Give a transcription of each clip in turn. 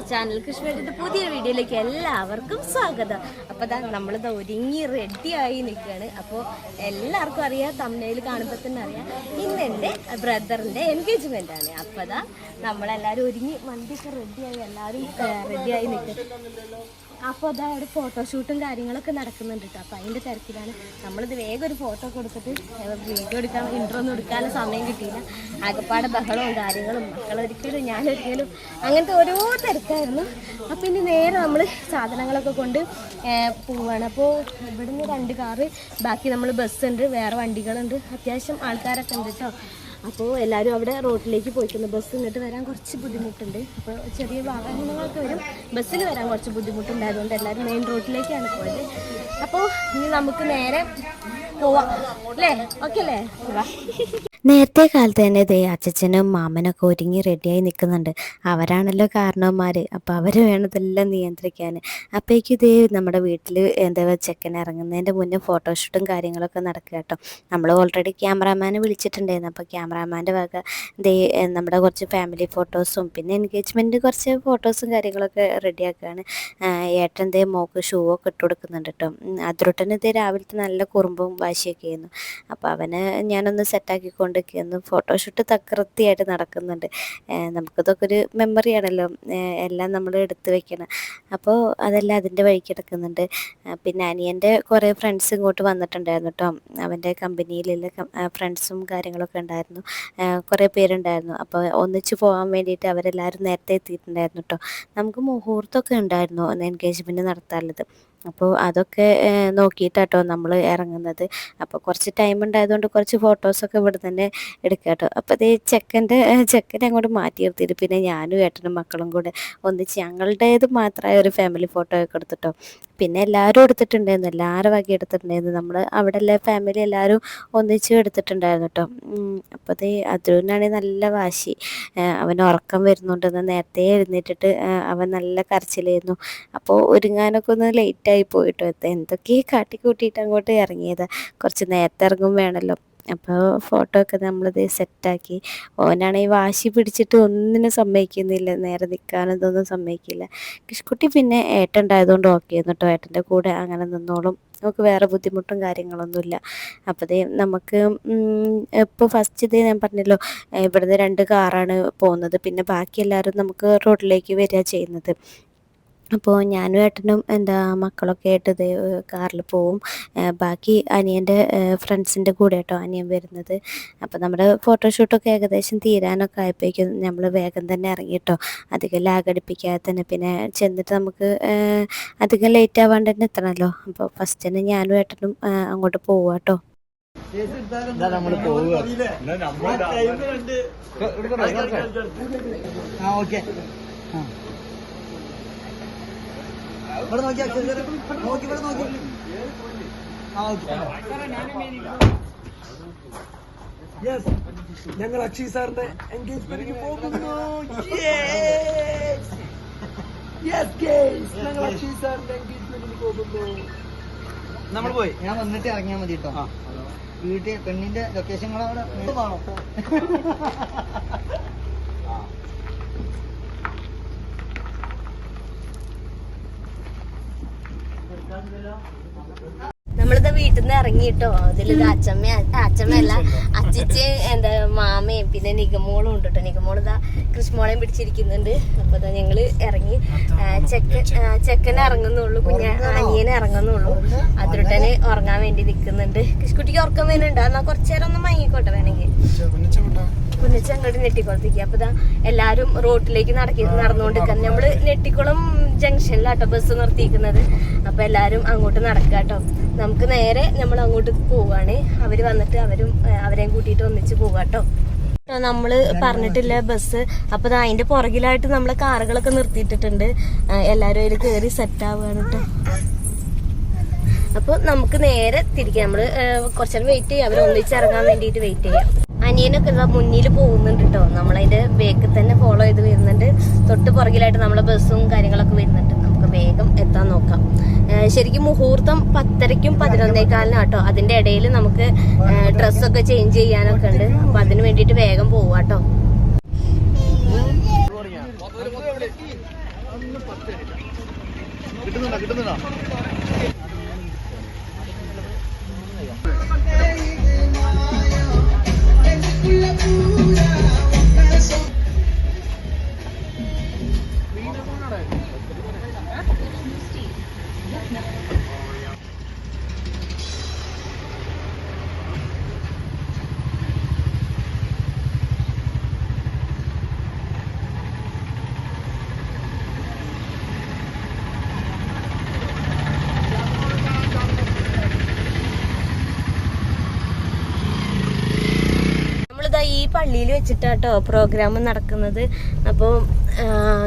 Channel കൃഷ്ണയുടെ പുതിയ വീഡിയോയിലേക്ക് എല്ലാവർക്കും സ്വാഗതം. അപ്പോൾ നമ്മളിത് ഒരുങ്ങി റെഡിയായി നിൽക്കുകയാണ്. അപ്പോൾ എല്ലാവർക്കും അറിയാം, തമിഴ്നാട്ടിൽ കാണുമ്പോൾ തന്നെ അറിയാം, ഇന്ന് എൻ്റെ ബ്രദറിൻ്റെ എൻഗേജ്മെൻ്റ് ആണ്. അപ്പോൾ നമ്മളെല്ലാവരും ഒരുങ്ങി വണ്ടിയൊക്കെ റെഡിയായി എല്ലാവരും റെഡിയായി നിൽക്കുന്നത്. അപ്പോൾ അവിടെ ഫോട്ടോഷൂട്ടും കാര്യങ്ങളൊക്കെ നടക്കുന്നുണ്ട് കേട്ടോ. അപ്പോൾ അതിൻ്റെ തിരക്കിലാണ്. നമ്മളിത് വേഗം ഒരു ഫോട്ടോ കൊടുത്തിട്ട് വീഡിയോ എടുക്കാൻ ഇൻട്രോ ഒന്നും എടുക്കാനുള്ള സമയം കിട്ടിയില്ല. ആകപ്പാടെ ബഹളവും കാര്യങ്ങളും മക്കളൊരിക്കലും ഞാനൊരിക്കലും അങ്ങനത്തെ ഓരോ തിരക്കായിരുന്നു. അപ്പോൾ ഇനി നേരെ നമ്മൾ സാധനങ്ങളൊക്കെ കൊണ്ട് പോവുകയാണ്. അപ്പോൾ ഇവിടുന്ന് 2 കാറ്, ബാക്കി നമ്മൾ ബസ്സുണ്ട്, വേറെ വണ്ടികളുണ്ട്, അത്യാവശ്യം ആൾക്കാരൊക്കെ ഉണ്ട് കേട്ടോ. അപ്പോൾ എല്ലാവരും അവിടെ റോഡിലേക്ക് പോയിട്ടുണ്ട്. ബസ് ഇങ്ങോട്ട് വരാൻ കുറച്ച് ബുദ്ധിമുട്ടുണ്ട്. അപ്പോൾ ചെറിയ വാഹനങ്ങളൊക്കെ വരും, ബസ്സിൽ വരാൻ കുറച്ച് ബുദ്ധിമുട്ടുണ്ടായതുകൊണ്ട് എല്ലാവരും മെയിൻ റോഡിലേക്കാണ് പോയത്. അപ്പോൾ ഇനി നമുക്ക് നേരെ പോവാം അല്ലേ? ഓക്കെ അല്ലേ? നേരത്തെ കാലത്ത് തന്നെ ദേ അച്ഛനും മാമനൊക്കെ ഒരുങ്ങി റെഡിയായി നിൽക്കുന്നുണ്ട്. അവരാണല്ലോ കാരണവന്മാർ. അപ്പോൾ അവർ വേണം ഇതെല്ലാം നിയന്ത്രിക്കാൻ. അപ്പോഴേക്കും ഇതേ നമ്മുടെ വീട്ടിൽ എന്താ ചെക്കൻ ഇറങ്ങുന്നതിൻ്റെ മുന്നേ ഫോട്ടോഷൂട്ടും കാര്യങ്ങളൊക്കെ നടക്കുക കേട്ടോ. നമ്മൾ ഓൾറെഡി ക്യാമറാമാനെ വിളിച്ചിട്ടുണ്ടായിരുന്നു. അപ്പോൾ ക്യാമറാമാൻ്റെ വക ദേ നമ്മുടെ കുറച്ച് ഫാമിലി ഫോട്ടോസും പിന്നെ എൻഗേജ്മെൻറ്റ് കുറച്ച് ഫോട്ടോസും കാര്യങ്ങളൊക്കെ റെഡിയാക്കുകയാണ്. ഏട്ടൻ ദേ മോക്ക് ഷൂ ഒക്കെ ഇട്ട് കൊടുക്കുന്നുണ്ട് കേട്ടോ. അതിരൊട്ടന് ഇതേ രാവിലത്തെ നല്ല കുറുമ്പും വാശിയൊക്കെ ആയിരുന്നു. അപ്പോൾ അവന് ഞാനൊന്ന് സെറ്റാക്കിക്കൊണ്ട് ഫോട്ടോഷൂട്ട് തകൃതിയായിട്ട് നടക്കുന്നുണ്ട്. നമുക്കിതൊക്കെ ഒരു മെമ്മറി ആണല്ലോ, എല്ലാം നമ്മൾ എടുത്ത് വെക്കണം. അപ്പോൾ അതെല്ലാം അതിൻ്റെ വഴിക്ക് എടുക്കുന്നുണ്ട്. പിന്നെ അനിയൻ്റെ കുറേ ഫ്രണ്ട്സ് ഇങ്ങോട്ട് വന്നിട്ടുണ്ടായിരുന്നു കേട്ടോ. അവൻ്റെ കമ്പനിയിലുള്ള ഫ്രണ്ട്സും കാര്യങ്ങളൊക്കെ ഉണ്ടായിരുന്നു, കുറേ പേരുണ്ടായിരുന്നു. അപ്പോൾ ഒന്നിച്ച് പോകാൻ വേണ്ടിയിട്ട് അവരെല്ലാവരും നേരത്തെ എത്തിയിട്ടുണ്ടായിരുന്നു കേട്ടോ. നമുക്ക് മുഹൂർത്തമൊക്കെ ഉണ്ടായിരുന്നു എൻഗേജ്മെൻറ്റ് നടത്താനുള്ളത്. അപ്പോൾ അതൊക്കെ നോക്കിയിട്ടാട്ടോ നമ്മൾ ഇറങ്ങുന്നത്. അപ്പോൾ കുറച്ച് ടൈം ഉണ്ടായതുകൊണ്ട് കുറച്ച് ഫോട്ടോസൊക്കെ ഇവിടെ തന്നെ എടുക്കാം കേട്ടോ. അപ്പോൾ അതേ ചെക്കനെ അങ്ങോട്ട് മാറ്റി നിർത്തിയിട്ട് പിന്നെ ഞാനും ഏട്ടനും മക്കളും കൂടെ ഒന്നിച്ച് ഞങ്ങളുടേത് മാത്രമായ ഒരു ഫാമിലി ഫോട്ടോ ഒക്കെ എടുത്തിട്ടോ. പിന്നെ എല്ലാവരും എടുത്തിട്ടുണ്ടായിരുന്നു, എല്ലാവരും വകി എടുത്തിട്ടുണ്ടായിരുന്നു. നമ്മൾ അവിടെ എല്ലാ ഫാമിലി എല്ലാവരും ഒന്നിച്ച് എടുത്തിട്ടുണ്ടായിരുന്നു കേട്ടോ. അപ്പോൾ അതേ അതിനാണെങ്കിൽ നല്ല വാശി, അവൻ ഉറക്കം വരുന്നുണ്ടെന്ന് നേരത്തെ എഴുന്നേറ്റിട്ട് അവൻ നല്ല കരച്ചിലായിരുന്നു. അപ്പോൾ ഒരുങ്ങാനൊക്കെ ഒന്ന് ലേറ്റായി പോയിട്ടോ. എന്തൊക്കെയോ കാട്ടിക്കൂട്ടിയിട്ട് അങ്ങോട്ട് ഇറങ്ങിയതാണ്. കുറച്ച് നേരത്തെ ഇറങ്ങും വേണമല്ലോ. അപ്പോൾ ഫോട്ടോ ഒക്കെ നമ്മളിത് സെറ്റാക്കി. ഓനാണെങ്കിൽ വാശി പിടിച്ചിട്ട് ഒന്നിനും സമ്മതിക്കുന്നില്ല, നേരെ നിൽക്കാനതൊന്നും സമ്മതിക്കില്ല. കിഷ്കുട്ടി പിന്നെ ഏട്ടൻ ഉണ്ടായതുകൊണ്ട് ഓക്കെ ആയിരുന്നു കേട്ടോ. ഏട്ടൻ്റെ കൂടെ അങ്ങനെ നിന്നോളും, നമുക്ക് വേറെ ബുദ്ധിമുട്ടും കാര്യങ്ങളൊന്നുമില്ല. അപ്പോൾ നമുക്ക് ഇപ്പോൾ ഫസ്റ്റ് ഞാൻ പറഞ്ഞല്ലോ, ഇവിടുന്ന് 2 കാറാണ് പോകുന്നത്. പിന്നെ ബാക്കി എല്ലാവരും നമുക്ക് റോഡിലേക്ക് വരിക ചെയ്യുന്നത്. അപ്പോൾ ഞാനും ഏട്ടനും മക്കളൊക്കെ ആയിട്ട് ഇത് കാറിൽ പോവും. ബാക്കി അനിയൻ്റെ ഫ്രണ്ട്സിൻ്റെ കൂടെ കേട്ടോ അനിയൻ വരുന്നത്. അപ്പോൾ നമ്മുടെ ഫോട്ടോഷൂട്ടൊക്കെ ഏകദേശം തീരാനൊക്കെ ആയപ്പോഴേക്കും നമ്മൾ വേഗം തന്നെ ഇറങ്ങിയിട്ടോ, അധികം ലാഗടിപ്പിക്കാതെ തന്നെ. പിന്നെ ചെന്നിട്ട് നമുക്ക് അധികം ലേറ്റ് ആവാണ്ട് തന്നെ എത്തണമല്ലോ. അപ്പോൾ ഫസ്റ്റ് തന്നെ ഞാനും ഏട്ടനും അങ്ങോട്ട് പോവുക കേട്ടോ. ഇവിടെ നോക്കി ഇവിടെ നോക്കി. യെസ്, ഞങ്ങൾ അക്ഷയ് സാറിന്റെ എൻഗേജ്മെന്റിന് പോകുന്നു. ഞങ്ങൾ അക്ഷയ് സാറിന്റെ എൻഗേജ്മെന്റിന് പോകുന്നു. നമ്മൾ പോയി, ഞാൻ വന്നിട്ട് ഇറങ്ങിയാൽ മതി കേട്ടോ. വീട്ടിൽ പെണ്ണിന്റെ ലൊക്കേഷനുകളവിടെ വേണോ? നമ്മളിത് വീട്ടിൽ നിന്ന് ഇറങ്ങിട്ടോ. അതിൽ അച്ഛമ്മയല്ല അച്ചിച്ച് മാമയും പിന്നെ നിഗമോളും ഉണ്ട് കേട്ടോ. നിഗമോൾ കൃഷ്ണമോളെയും പിടിച്ചിരിക്കുന്നുണ്ട്. അപ്പോൾ ഞങ്ങള് ഇറങ്ങി. ചെക്കനെ ഇറങ്ങുന്നുള്ളൂ, അനിയനെ ഇറങ്ങുന്നുള്ളൂ. അതിരുട്ടന് ഉറങ്ങാൻ വേണ്ടി നിൽക്കുന്നുണ്ട്. കൃഷ്ണക്കുട്ടിക്ക് ഉറക്കം വരുന്നുണ്ട്. എന്നാൽ കുറച്ചു നേരം ഒന്ന് മയങ്ങിക്കോട്ടെ വേണമെങ്കിൽ. കുഞ്ഞച്ച അങ്ങോട്ട് നെട്ടിക്കുളത്തേക്ക്. അപ്പോൾ എല്ലാവരും റോഡിലേക്ക് നടന്നുകൊണ്ടിരിക്കാൻ. നമ്മള് നെട്ടിക്കുളം ജംഗ്ഷനിലാട്ടോ ബസ് നിർത്തിയിരിക്കുന്നത്. അപ്പോൾ എല്ലാവരും അങ്ങോട്ട് നടക്കുക കേട്ടോ. നമുക്ക് നേരെ നമ്മൾ അങ്ങോട്ട് പോവാണ്. അവര് വന്നിട്ട് അവരെയും കൂട്ടിയിട്ട് ഒന്നിച്ച് പോവാട്ടോ. നമ്മള് പറഞ്ഞിട്ടില്ല ബസ്. അപ്പൊ അതിന്റെ പുറകിലായിട്ട് നമ്മളെ കാറുകളൊക്കെ നിർത്തിയിട്ടിട്ടുണ്ട്. എല്ലാരും അതിൽ കയറി സെറ്റ് ആവുകയാണ് കേട്ടോ. അപ്പൊ നമുക്ക് നേരെ തിരിക്കാം. നമ്മള് കുറച്ചേരം വെയിറ്റ് ചെയ്യാം, അവർ ഒന്നിച്ചിറങ്ങാൻ വേണ്ടിയിട്ട് വെയിറ്റ് ചെയ്യാം. അനിയനൊക്കെ മുന്നിൽ പോകുന്നുണ്ട് കേട്ടോ. നമ്മളതിന്റെ ബാക്കിൽ തന്നെ ഫോളോ ചെയ്ത് വരുന്നുണ്ട്. തൊട്ട് പുറകിലായിട്ട് നമ്മളെ ബസ്സും കാര്യങ്ങളൊക്കെ വരുന്നുണ്ട്. നമുക്ക് വേഗം എത്താൻ നോക്കാം. ശരിക്കും മുഹൂർത്തം 10:30ക്കും 11:15 കേട്ടോ. അതിന്റെ ഇടയിൽ നമുക്ക് ഡ്രസ്സൊക്കെ ചേഞ്ച് ചെയ്യാനൊക്കെ ഉണ്ട്. അപ്പൊ അതിന് വേണ്ടിയിട്ട് വേഗം പോവാട്ടോ. കിട്ടുന്നുണ്ടോ ഈ പള്ളിയിൽ വെച്ചിട്ടാട്ടോ പ്രോഗ്രാം നടക്കുന്നത്. അപ്പോൾ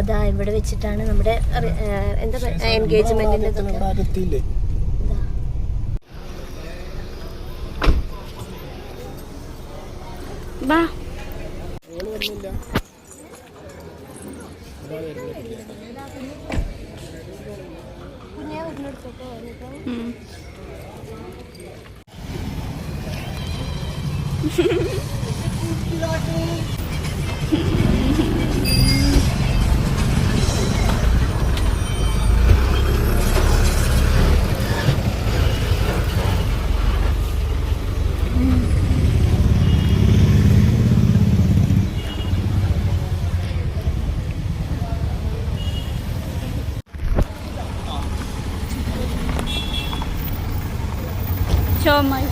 ഇതാ ഇവിടെ വെച്ചിട്ടാണ് നമ്മുടെ എന്താ എൻഗേജ്മെന്റിന്റെ ചോമായി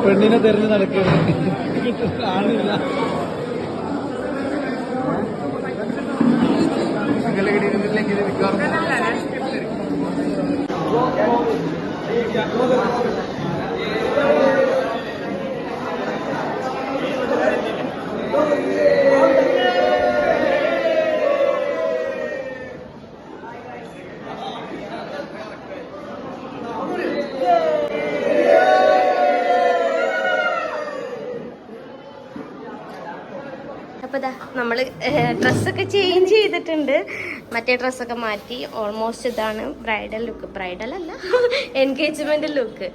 പെണ്ണിനെ തെരഞ്ഞു നടക്കുകയാണ്. കാണില്ല. അപ്പോൾ ഇതാ നമ്മൾ ഡ്രസ്സൊക്കെ ചേഞ്ച് ചെയ്തിട്ടുണ്ട്. മറ്റേ ഡ്രസ്സൊക്കെ മാറ്റി. ഓൾമോസ്റ്റ് ഇതാണ് ബ്രൈഡൽ ലുക്ക്. ബ്രൈഡൽ അല്ല, എൻഗേജ്മെന്റ് ലുക്ക്.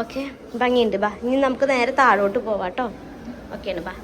ഓക്കെ, ഭംഗിയുണ്ട്. ബാ, ഇനി നമുക്ക് നേരെ താഴോട്ട് പോവാട്ടോ. ഓക്കെയാണ്, ബാ.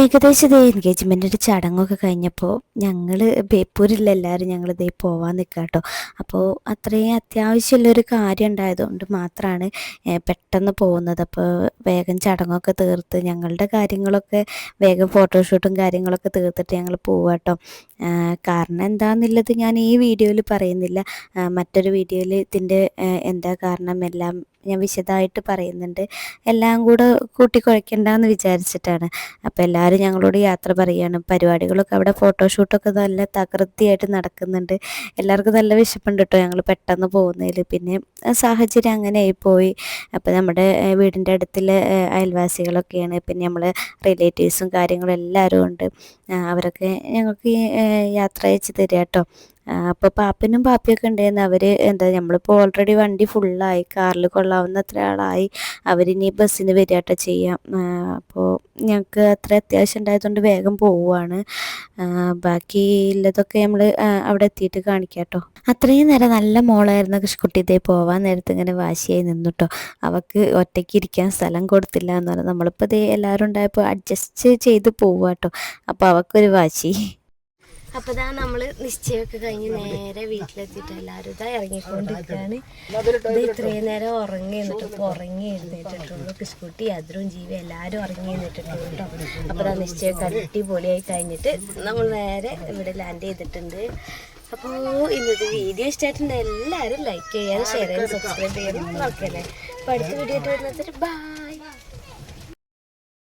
ഏകദേശം ഇതേ എൻഗേജ്മെൻറ്റിൻ്റെ ചടങ്ങൊക്കെ കഴിഞ്ഞപ്പോൾ ഞങ്ങൾ ബേപ്പൂരിൽ എല്ലാവരും ഞങ്ങൾ ഇതേ പോവാൻ നിൽക്കുക കേട്ടോ. അപ്പോൾ അത്രയും അത്യാവശ്യമുള്ളൊരു കാര്യം ഉണ്ടായതുകൊണ്ട് മാത്രമാണ് പെട്ടെന്ന് പോകുന്നത്. അപ്പോൾ വേഗം ചടങ്ങൊക്കെ തീർത്ത് ഞങ്ങളുടെ കാര്യങ്ങളൊക്കെ വേഗം ഫോട്ടോഷൂട്ടും കാര്യങ്ങളൊക്കെ തീർത്തിട്ട് ഞങ്ങൾ പോവുക കേട്ടോ. കാരണം എന്താണെന്നുള്ളത് ഞാൻ ഈ വീഡിയോയിൽ പറയുന്നില്ല, മറ്റൊരു വീഡിയോയിൽ ഇതിൻ്റെ എന്താ കാരണം എല്ലാം ഞാൻ വിശദമായിട്ട് പറയുന്നുണ്ട്. എല്ലാം കൂടെ കൂട്ടിക്കുഴയ്ക്കണ്ടെന്ന് വിചാരിച്ചിട്ടാണ്. അപ്പോൾ എല്ലാവരും ഞങ്ങളോട് യാത്ര പറയുകയാണ്. പരിപാടികളൊക്കെ അവിടെ ഫോട്ടോഷൂട്ടൊക്കെ നല്ല തകൃതിയായിട്ട് നടക്കുന്നുണ്ട്. എല്ലാവർക്കും നല്ല വിശപ്പുണ്ട് കേട്ടോ ഞങ്ങൾ പെട്ടെന്ന് പോകുന്നതിൽ. പിന്നെ സാഹചര്യം അങ്ങനെ ആയിപ്പോയി. അപ്പോൾ നമ്മുടെ വീടിൻ്റെ അടുത്തുള്ള അയൽവാസികളൊക്കെയാണ്, പിന്നെ നമ്മൾ റിലേറ്റീവ്സും കാര്യങ്ങളും എല്ലാവരും ഉണ്ട്. അവരൊക്കെ ഞങ്ങൾക്ക് യാത്ര അയച്ച് തരിക കേട്ടോ. അപ്പോൾ പാപ്പനും പാപ്പിയൊക്കെ ഉണ്ടായിരുന്നു. അവർ എന്താ നമ്മളിപ്പോൾ ഓൾറെഡി വണ്ടി ഫുള്ളായി, കാറിൽ കൊള്ളാവുന്ന അത്ര ആളായി. അവരിനി ബസ്സിന് വരിക കേട്ടോ ചെയ്യാം. അപ്പോൾ ഞങ്ങൾക്ക് അത്ര അത്യാവശ്യം ഉണ്ടായതുകൊണ്ട് വേഗം പോവുകയാണ്. ബാക്കി ഉള്ളതൊക്കെ നമ്മൾ അവിടെ എത്തിയിട്ട് കാണിക്കാം കേട്ടോ. അത്രയും നേരം നല്ല മോളായിരുന്നു കൃഷ്കുട്ടി. ഇതേ പോവാൻ നേരത്ത് ഇങ്ങനെ വാശിയായി നിന്നു കേട്ടോ. അവൾക്ക് ഒറ്റയ്ക്ക് ഇരിക്കാൻ സ്ഥലം കൊടുത്തില്ല എന്ന് പറഞ്ഞു. നമ്മളിപ്പോൾ ഇതേ എല്ലാവരും ഉണ്ടായപ്പോൾ അഡ്ജസ്റ്റ് ചെയ്ത് പോവുക കേട്ടോ. അപ്പോൾ അവൾക്കൊരു വാശി. അപ്പോൾ ഇതാ നമ്മൾ നിശ്ചയമൊക്കെ കഴിഞ്ഞ് നേരെ വീട്ടിലെത്തിയിട്ട് എല്ലാവരും ഇതാ ഇറങ്ങിക്കൊണ്ടിരിക്കുകയാണ്. ഇത് ഇത്രയും നേരം ഉറങ്ങി എന്നിട്ട് ഇപ്പോൾ ഉറങ്ങി എഴുന്നേറ്റിട്ടുള്ളൂ. കൃഷ്കുട്ടി അതിരും ജീവി എല്ലാവരും ഉറങ്ങി എഴുന്നേറ്റിട്ടുള്ളൂ കേട്ടോ. അപ്പോൾ ഇതാ നിശ്ചയമൊക്കെ അടിപൊളിയായി കഴിഞ്ഞിട്ട് നമ്മൾ നേരെ ഇവിടെ ലാൻഡ് ചെയ്തിട്ടുണ്ട്. അപ്പോൾ ഇന്നത്തെ വീഡിയോ ഇഷ്ടമായിട്ടുണ്ട് എല്ലാവരും ലൈക്ക് ചെയ്യാനും ഷെയർ ചെയ്യാനും സബ്സ്ക്രൈബ് ചെയ്യാനും നോക്കല്ലേ. അപ്പോൾ അടുത്ത വീഡിയോ ആയിട്ട് വരുന്നത് ബൈ.